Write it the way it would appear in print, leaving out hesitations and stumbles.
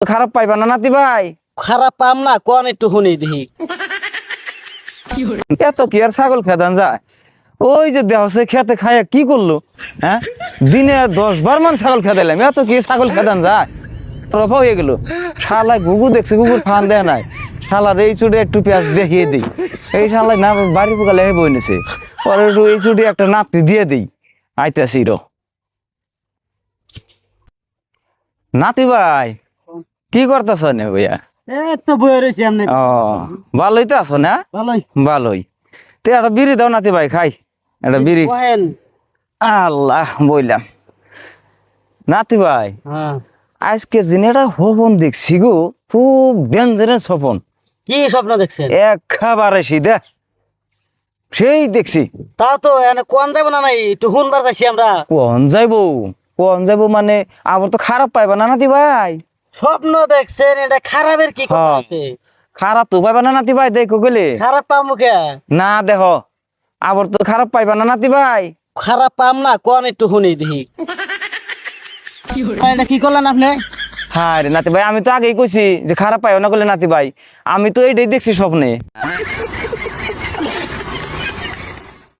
খারাপ পাইবা না নাতি ভাই? খারাপ পাম না, কোন একটু শুনি দেখি। এত কি আর ছাগল খেদান যায়? ওই যে দেহ সে খেতে খাইয়া কি করলো, হ্যাঁ? দিনে 10 বার মান ছাগল খেদাইলাম, এত কি ছাগল খেদান যায়? রফা হয়ে গেল। শালায় গুগু দেখছে, গুগুর ফান দেয় নাই। শালার এই চুড়ে একটু পেঁয়াজ দেখিয়ে দিই। এই শালায় না বাড়ি পোকালে বই নিছে, পরে একটু এই চুড়ি একটা নাপতি দিয়ে দিই। আইতেছি র নাতি ভাই, কি করতেছ না ভাইয়া? এই তো বই রয়েছি এমনি। ও ভালোই তো আছো না? ভালোই। ভালোই। তে একটা বিড়ি দাও নাতি ভাই, খাই একটা বিড়ি। কহেন। আল্লাহ বললাম নাতি ভাই, হ্যাঁ। আজকে জিনেটা স্বপন দেখছি গো, খুব ব্যঞ্জনের স্বপন। কি স্বপ্ন দেখছেন? একেবারে সিধা সেই দেখছি। তা তো এনে কোন যাবো না নাই, একটু শুনবার চাইছি আমরা। কোন যাইবো মানে আবার তো খারাপ পাইবা না নাতি ভাই? স্বপ্ন দেখছেন, এটা খারাপের কি কথা হ্যাঁ। আছে? খারাপ তো পাইবা না নাতি ভাই, দেখো গেলে খারাপ পাম মুখে? না দেহ, আবার তো খারাপ পাইবা না নাতি ভাই? খারাপ পাম না, কোন একটু শুনি দেখি। এটা কি করলেন আপনি? হ্যাঁ রে নাতি ভাই, আমি তো আগেই কইছি যে খারাপ পাইও না করলে নাতি ভাই, আমি তো এইটাই দেখছি স্বপ্নে।